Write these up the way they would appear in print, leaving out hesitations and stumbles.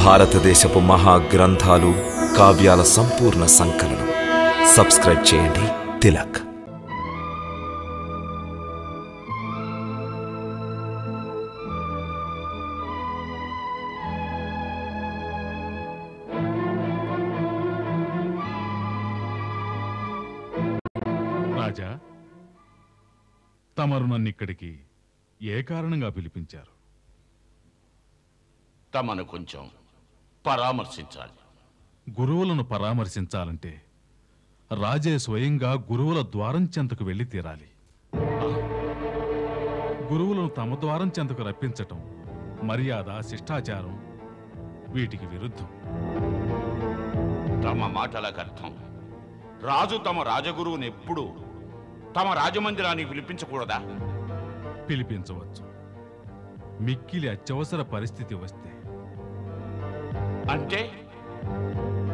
భారతదేశపు మహాగ్రంథాలు కావ్యాల సంపూర్ణ సంకలనం. సబ్స్క్రైబ్ చేయండి తిలక్. రాజా, తమరు నన్నిక్కడికి ఏ కారణంగా పిలిపించారు? తమను కొంచెం పరామర్శించాలి. గురువులను పరామర్శించాలంటే రాజే స్వయంగా గురువుల ద్వారం చెంతకు వెళ్ళి తీరాలి. గురువులను తమ ద్వారం చెంతకు రప్పించటం మర్యాద, శిష్టాచారం వీటికి విరుద్ధం. తమ మాటలకు అర్థం రాజు తమ రాజగురువుని ఎప్పుడూ తమ రాజమందిరానికి పిలిపించకూడదా? పిలిపించవచ్చు, మిక్కిలి అత్యవసర పరిస్థితి వస్తే. అంటే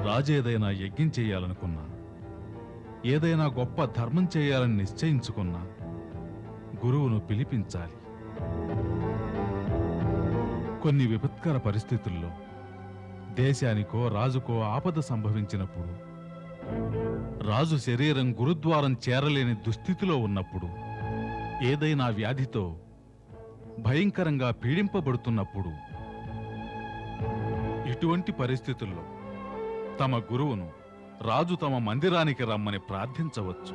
రాజు ఏదైనా యజ్ఞం చేయాలనుకున్నా, ఏదైనా గొప్ప ధర్మం చేయాలని నిశ్చయించుకున్నా గురువును పిలిపించాలి. కొన్ని విపత్కర పరిస్థితుల్లో దేశానికో రాజుకో ఆపద సంభవించినప్పుడు, రాజు శరీరం గురుద్వారం చేరలేని దుస్థితిలో ఉన్నప్పుడు, ఏదైనా వ్యాధితో భయంకరంగా పీడింపబడుతున్నప్పుడు, ఇటువంటి పరిస్థితుల్లో తమ గురువును రాజు తమ మందిరానికి రమ్మని ప్రార్థించవచ్చు.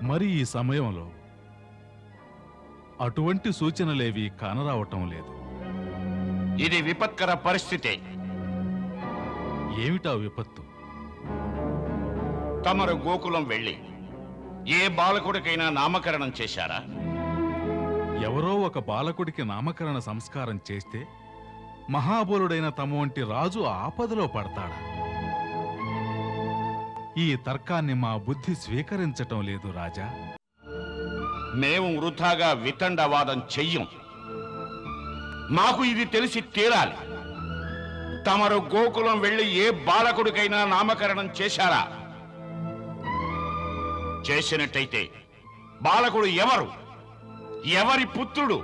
మరి ఈ సమయంలో అటువంటి సూచనలేవి కానరావటం లేదు. ఇది విపత్కర పరిస్థితే. ఏమిటా విపత్తు? తమరు గోకులం వెళ్ళి ఏ బాలకుడికైనా నామకరణం చేశారా? ఎవరో ఒక బాలకుడికి నామకరణ సంస్కారం చేస్తే మహాబలుడైన తమ వంటి రాజు ఆపదలో పడతాడా? ఈ తర్కాన్ని మా బుద్ధి స్వీకరించటం లేదు రాజా. మేము వృథాగా వితండవాదం చెయ్యం. మాకు ఇది తెలిసి తీరాలి. తమరు గోకులం వెళ్ళి ఏ బాలకుడికైనా నామకరణం చేశారా? చేసినట్టయితే బాలకుడు ఎవరు? ఎవరి పుత్రుడు?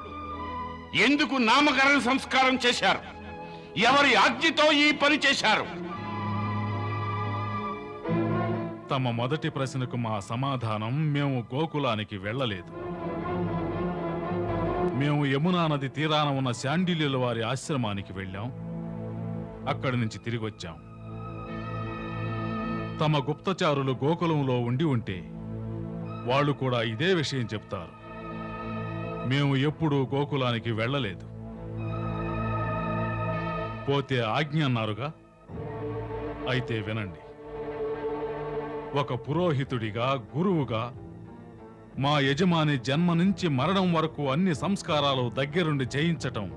ఎందుకు నామకరణ సంస్కారం చేశారు? ఎవరి ఆజ్ఞతో ఈ పని చేశారు? తమ మొదటి ప్రశ్నకు మా సమాధానం, మేము గోకులానికి వెళ్ళలేదు. మేము యమునా నది తీరాన ఉన్న శాండిల్యుల వారి ఆశ్రమానికి వెళ్ళాం. అక్కడి నుంచి తిరిగి వచ్చాం. తమ గుప్తచారులు గోకులంలో ఉండి ఉంటే వాళ్ళు కూడా ఇదే విషయం చెప్తారు. మేము ఎప్పుడూ గోకులానికి వెళ్ళలేదు. పోతే ఆజ్ఞ అన్నారుగా, అయితే వినండి. ఒక పురోహితుడిగా, గురువుగా మా యజమాని జన్మ నుంచి మరణం వరకు అన్ని సంస్కారాలు దగ్గరుండి చేయించటం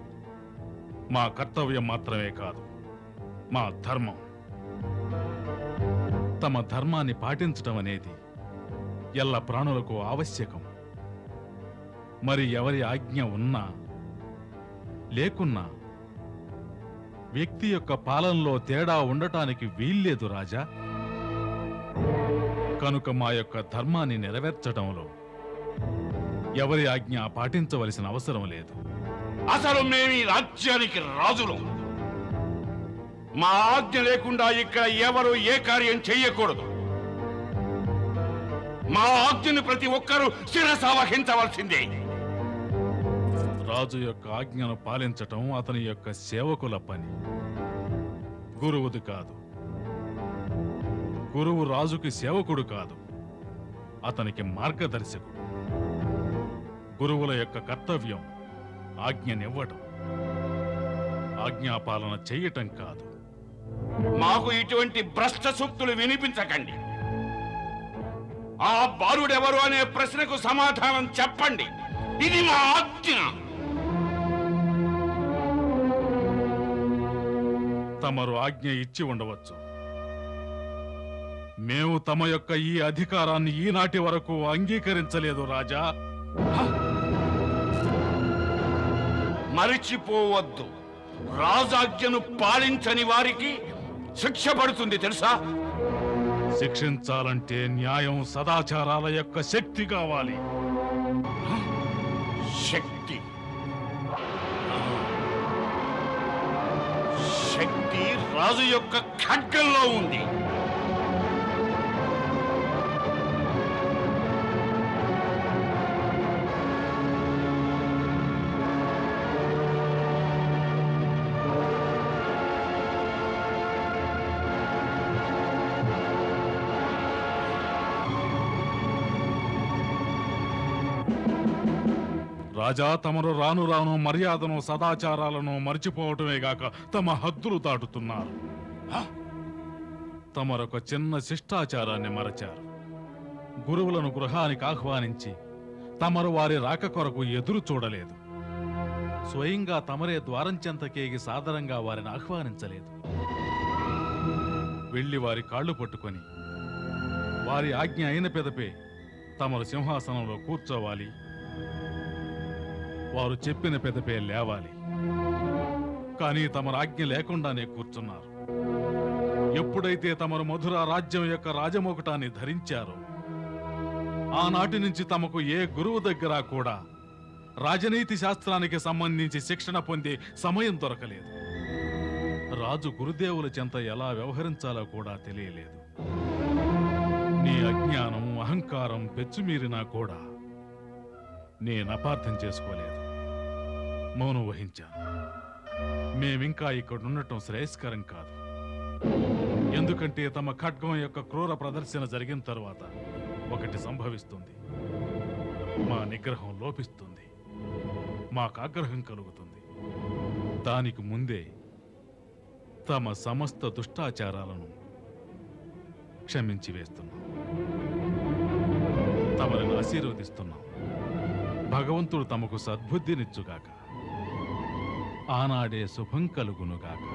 మా కర్తవ్యం మాత్రమే కాదు, మా ధర్మం. తమ ధర్మాన్ని పాటించటం అనేది ఎల్ల ప్రాణులకు ఆవశ్యకం. మరి ఎవరి ఆజ్ఞ ఉన్నా లేకున్నా వ్యక్తి యొక్క పాలనలో తేడా ఉండటానికి వీల్లేదు రాజా. కనుక మా యొక్క ధర్మాన్ని నెరవేర్చడంలో ఎవరి ఆజ్ఞ పాటించవలసిన అవసరం లేదు. అసలు మేము ఈ రాజ్యానికి రాజులు. మా ఆజ్ఞ లేకుండా ఇక్కడ ఎవరు ఏ కార్యం చెయ్యకూడదు. మా ఆజ్ఞను ప్రతి ఒక్కరూ శిరసా వహించవలసిందే. రాజు యొక్క ఆజ్ఞను పాలించటం అతని యొక్క సేవకుల పని, గురువుది కాదు. గురువు రాజుకి సేవకుడు కాదు, అతనికి మార్గదర్శకుడు. గురువుల యొక్క కర్తవ్యం ఆజ్ఞనివ్వటం, ఆజ్ఞాపాలన చెయ్యటం కాదు. మాకు ఇటువంటి భ్రష్ట సూక్తులు వినిపించకండి. ఆ బాలుడెవరు అనే ప్రశ్నకు సమాధానం చెప్పండి. ఇది మా ఆజ్ఞ. తమరు ఆజ్ఞ ఇచ్చి ఉండవచ్చు. మేము తమ యొక్క ఈ అధికారాన్ని ఈనాటి వరకు అంగీకరించలేదు రాజా. మరిచిపోవద్దు, రాజాజ్ఞను పాలించని వారికి శిక్ష పడుతుంది తెలుసా? శిక్షించాలంటే న్యాయం, సదాచారాల యొక్క శక్తి కావాలి. శక్తి శక్తి రాజు యొక్క ఖడ్గంలో ఉంది. రాజా, తమరు రాను రాను మర్యాదను సదాచారాలను మర్చిపోవటమే గాక తమ హద్దులు దాటుతున్నారు. తమరొక చిన్న శిష్టాచారాన్ని మరచారు. గురువులను గృహానికి ఆహ్వానించి తమరు వారి రాక కొరకు ఎదురు చూడలేదు. స్వయంగా తమరే ద్వారం చెంతకేగి సాదరంగా వారిని ఆహ్వానించలేదు. వెళ్లి వారి కాళ్ళు పట్టుకొని వారి ఆజ్ఞ అయిన పెదపే తమరు సింహాసనంలో కూర్చోవాలి, వారు చెప్పిన పెదపే లేవాలి. కానీ తమరు ఆజ్ఞ లేకుండానే కూర్చున్నారు. ఎప్పుడైతే తమరు మధుర రాజ్యం యొక్క రాజమోకటాన్ని ధరించారో ఆనాటి నుంచి తమకు ఏ గురువు దగ్గర కూడా రాజనీతి శాస్త్రానికి సంబంధించి శిక్షణ పొందే సమయం దొరకలేదు. రాజు గురుదేవుల చెంత ఎలా వ్యవహరించాలో కూడా తెలియలేదు. నీ అజ్ఞానం, అహంకారం పెచ్చుమీరినా కూడా నేను అపార్థం చేసుకోలేదు, మౌనం వహించాను. మేమింకా ఇక్కడుండటం శ్రేయస్కరం కాదు. ఎందుకంటే తమ ఖడ్గం యొక్క క్రూర ప్రదర్శన జరిగిన తరువాత ఒకటి సంభవిస్తుంది. మా నిగ్రహం లోపిస్తుంది, మాకు ఆగ్రహం కలుగుతుంది. దానికి ముందే తమ సమస్త దుష్టాచారాలను క్షమించి వేస్తున్నాం, తమను ఆశీర్వదిస్తున్నాం. భగవంతుడు తమకు సద్బుద్ధినిచ్చుగాక, ఆనాడే శుభం కలుగునుగాక.